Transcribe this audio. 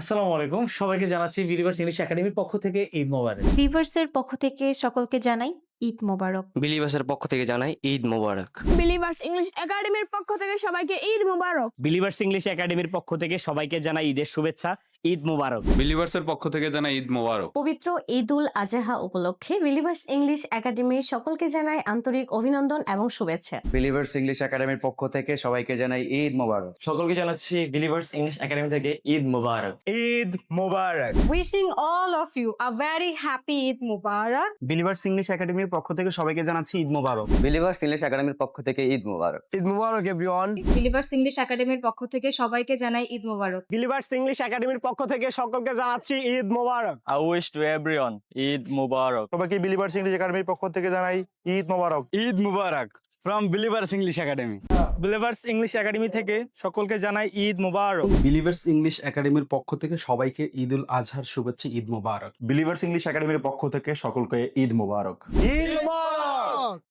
আসসালামু আলাইকুম, সবাইকে জানাচ্ছি বিলিভার্স ইংলিশ একাডেমির পক্ষ থেকে ঈদ মোবারক। ভিভার্সের পক্ষ থেকে সকলকে জানাই ঈদ মোবারক। বিলিভার্সের পক্ষ থেকে জানাই ঈদ মোবারক। বিলিভার্স ইংলিশ একাডেমির পক্ষ থেকে সবাইকে ঈদ মোবারক। বিলিভার্স ইংলিশ একাডেমির পক্ষ থেকে সবাইকে জানাই ঈদের শুভেচ্ছা, ঈদ মোবারক। বিলিভার্সের পক্ষ থেকে জানাই ঈদ মোবারক। পবিত্র ঈদুল আজহা উপলক্ষে বিলিভার্স ইংলিশ একাডেমির সকলকে জানাই আন্তরিক অভিনন্দন এবং শুভেচ্ছা। বিলিভার্স ইংলিশ একাডেমির পক্ষ থেকে সবাইকে জানাই ঈদ মোবারক। সকলকে জানাচ্ছি বিলিভার্স ইংলিশ একাডেমি থেকে ঈদ মোবারক। ঈদ মোবারক। Wishing all of you a very happy Eid Mubarak. Believers English একাডেমির পক্ষ থেকে সবাইকে জানাচ্ছি ঈদ মোবারক। বিলিভার্স ইংলিশ একাডেমির পক্ষ থেকে ঈদ মোবারক। ঈদ মোবারক এভরিওয়ান। বিলিভার্স ইংলিশ একাডেমির পক্ষ থেকে সবাইকে জানাই ঈদ মোবারক। বিলিভার্স ইংলিশ একাডেমির পক্ষ থেকে সকলকে জানাচ্ছি ঈদ মোবারক। I wish to everyone Eid মোবারক। সবাইকে বিলিভার্স ইংলিশ একাডেমির পক্ষ থেকে জানাই Eid Mubarak. Eid Mubarak from Believers English academy. Believers English academy থেকে সকলকে জানাই ঈদ মোবারক। বিলিভার্স ইংলিশ একাডেমির পক্ষ থেকে সবাইকে ঈদুল আজহার শুভেচ্ছা, ঈদ মোবারক। বিলিভার্স ইংলিশ একাডেমির পক্ষ থেকে সকলকে ঈদ মোবারক। ঈদ মোবারক।